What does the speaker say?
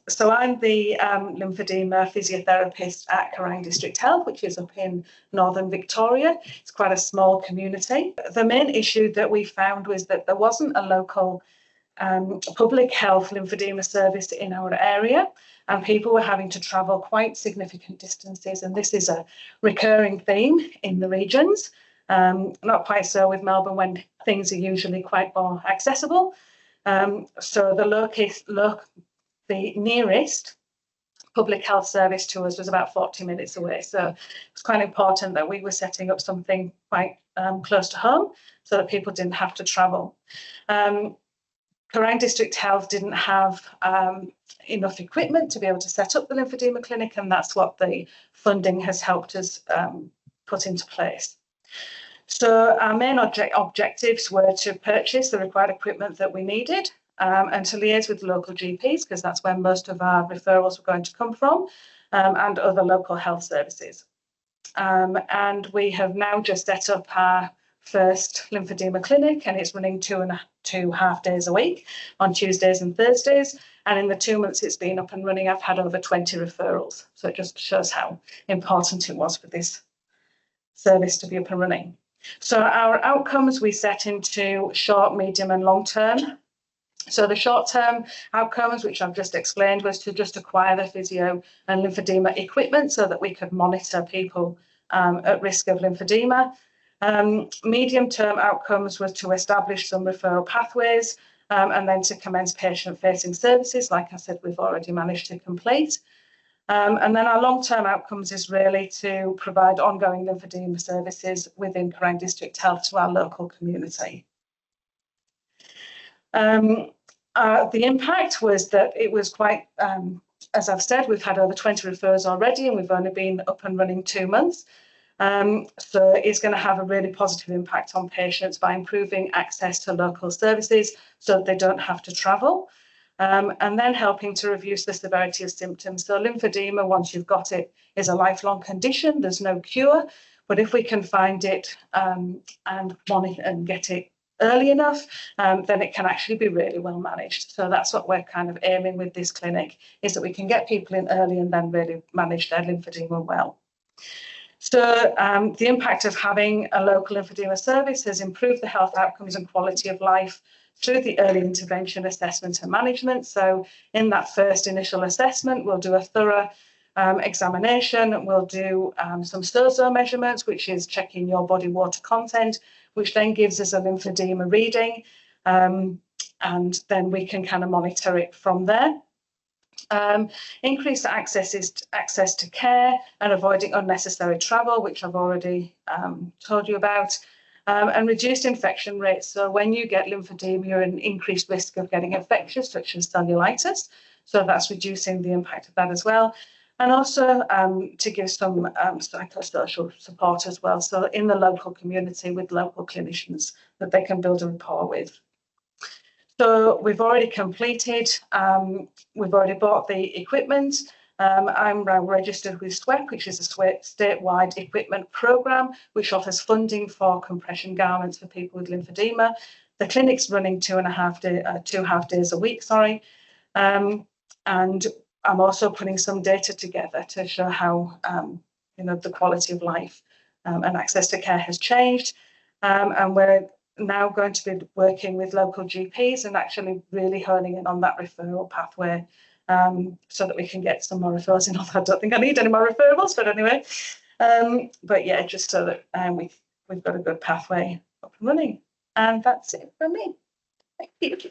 So I'm the lymphedema physiotherapist at Kerang District Health, which is up in northern Victoria. It's quite a small community. The main issue that we found was that there wasn't a local public health lymphedema service in our area, and people were having to travel quite significant distances, and this is a recurring theme in the regions. Not quite so with Melbourne, when things are usually quite more accessible. So the nearest public health service to us was about 40 minutes away. So it's quite important that we were setting up something quite close to home so that people didn't have to travel. Kerang District Health didn't have enough equipment to be able to set up the lymphedema clinic, and that's what the funding has helped us put into place. So our main objectives were to purchase the required equipment that we needed, and to liaise with local GPs, because that's where most of our referrals were going to come from, and other local health services. And we have now just set up our first lymphedema clinic, and it's running 2 half days a week on Tuesdays and Thursdays. And in the 2 months it's been up and running, I've had over 20 referrals. So it just shows how important it was for this service to be up and running. So our outcomes we set into short, medium and long term. So the short-term outcomes, which I've just explained, was to just acquire the physio and lymphedema equipment so that we could monitor people at risk of lymphedema. Medium-term outcomes was to establish some referral pathways, and then to commence patient-facing services, like I said, we've already managed to complete. And then our long-term outcomes is really to provide ongoing lymphedema services within Kerang District Health to our local community. The impact was that it was quite, as I've said, we've had over 20 referrals already, and we've only been up and running 2 months. So it's going to have a really positive impact on patients by improving access to local services so that they don't have to travel, and then helping to reduce the severity of symptoms. So lymphedema, once you've got it, is a lifelong condition. There's no cure, but if we can find it and monitor and get it early enough, then it can actually be really well managed. So that's what we're kind of aiming with this clinic, is that we can get people in early and then really manage their lymphedema well. So the impact of having a local lymphedema service has improved the health outcomes and quality of life through the early intervention, assessment and management. So in that first initial assessment, we'll do a thorough examination. We'll do some SOZO measurements, which is checking your body water content, which then gives us a lymphedema reading, and then we can kind of monitor it from there. Increased access to care and avoiding unnecessary travel, which I've already told you about, and reduced infection rates. So when you get lymphedema, you're at an increased risk of getting infections such as cellulitis. So that's reducing the impact of that as well. And also to give some psychosocial support as well. So in the local community with local clinicians that they can build a rapport with. So we've already completed, we've already bought the equipment. I'm now registered with SWEP, which is a statewide equipment programme, which offers funding for compression garments for people with lymphedema. The clinic's running 2 half days a week, and I'm also putting some data together to show how the quality of life and access to care has changed, and we're now going to be working with local GPs and actually really honing in on that referral pathway, so that we can get some more referrals in. I don't think I need any more referrals, but anyway, but yeah, just so that we've got a good pathway up and running. And that's it from me. Thank you.